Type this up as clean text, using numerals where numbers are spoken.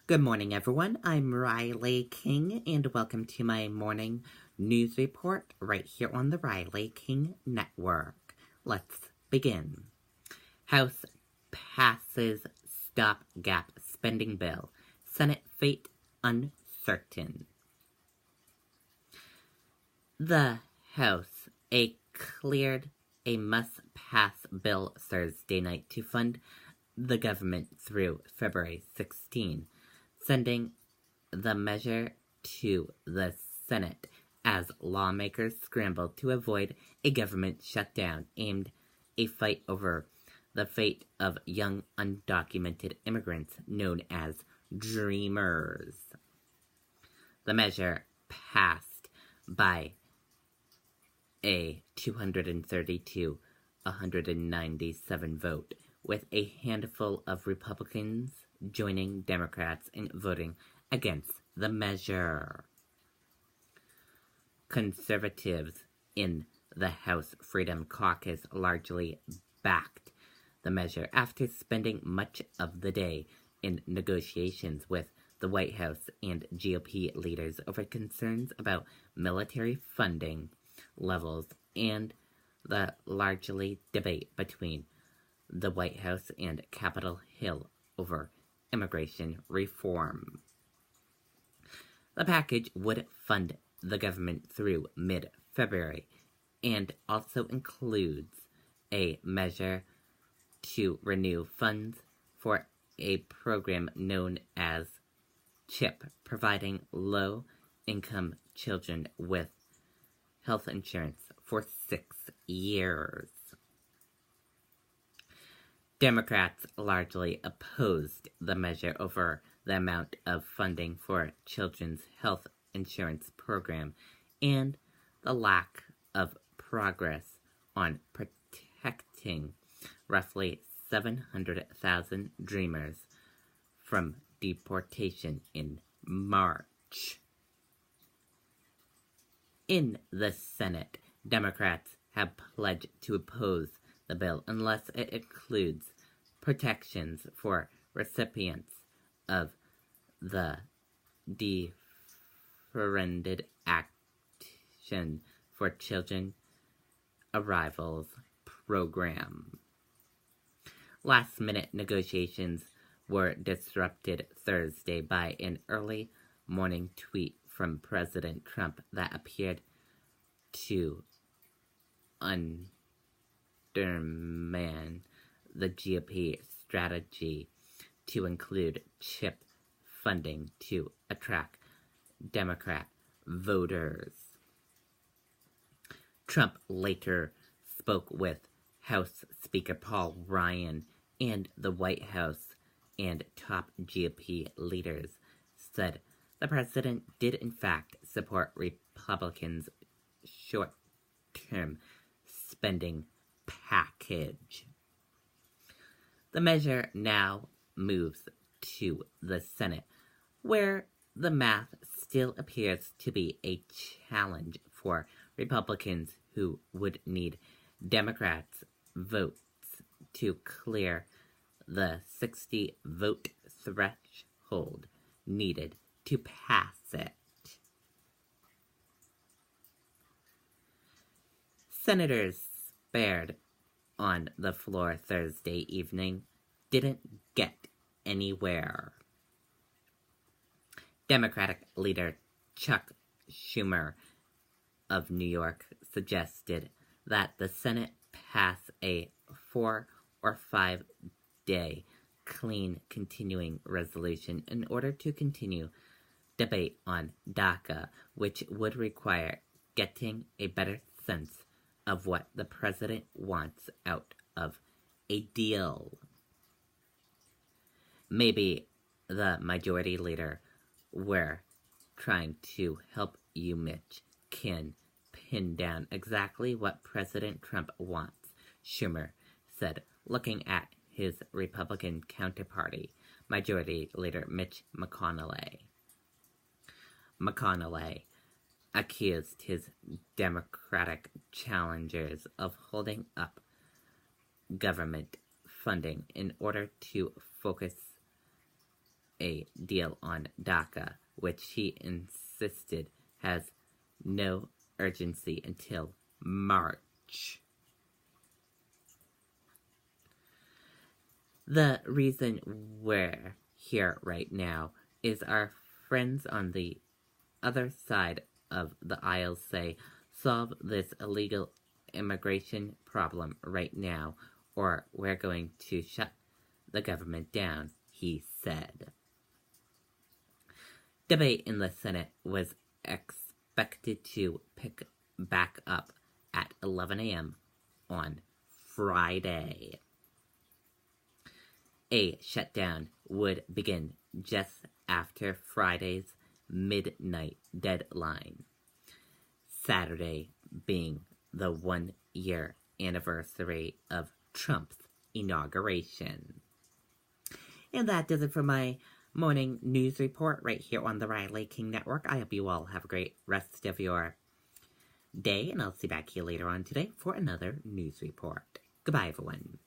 Good morning, everyone. I'm Riley King, and welcome to my morning news report right here on the Riley King Network. Let's begin. House passes stopgap spending bill. Senate fate uncertain. The House cleared a must-pass bill Thursday night to fund the government through February 16, sending the measure to the Senate as lawmakers scrambled to avoid a government shutdown aimed a fight over the fate of young undocumented immigrants known as Dreamers. The measure passed by a 232 197 vote, with a handful of Republicans joining Democrats in voting against the measure. Conservatives in the House Freedom Caucus largely backed the measure after spending much of the day in negotiations with the White House and GOP leaders over concerns about military funding levels and the largely debate between the White House and Capitol Hill over immigration reform. The package would fund the government through mid-February and also includes a measure to renew funds for a program known as CHIP, providing low-income children with health insurance for 6 years. Democrats largely opposed the measure over the amount of funding for children's health insurance program and the lack of progress on protecting roughly 700,000 Dreamers from deportation in March. In the Senate, Democrats have pledged to oppose the bill unless it includes protections for recipients of the Deferred Action for Children Arrivals program. Last-minute negotiations were disrupted Thursday by an early morning tweet from President Trump that appeared to undermine the GOP strategy to include CHIP funding to attract Democrat voters. Trump later spoke with House Speaker Paul Ryan and the White House, and top GOP leaders said the president did in fact support Republicans' short-term spending package. The measure now moves to the Senate, where the math still appears to be a challenge for Republicans who would need Democrats' votes to clear the 60-vote threshold needed to pass it. Senators spared on the floor Thursday evening didn't get anywhere. Democratic leader Chuck Schumer of New York suggested that the Senate pass a 4 or 5 day clean continuing resolution in order to continue debate on DACA, which would require getting a better sense of what the president wants out of a deal. Maybe the majority leader we're trying to help you, Mitch, can pin down exactly what President Trump wants, Schumer said, looking at his Republican counterparty, Majority Leader Mitch McConnell. McConnell accused his Democratic challengers of holding up government funding in order to focus a deal on DACA, which he insisted has no urgency until March. The reason we're here right now is our friends on the other side of the aisle say, solve this illegal immigration problem right now, or we're going to shut the government down, he said. Debate in the Senate was expected to pick back up at 11 a.m. on Friday. A shutdown would begin just after Friday's midnight deadline, Saturday being the 1-year anniversary of Trump's inauguration. And that does it for my morning news report right here on the Riley King Network. I hope you all have a great rest of your day, and I'll see you back here later on today for another news report. Goodbye, everyone.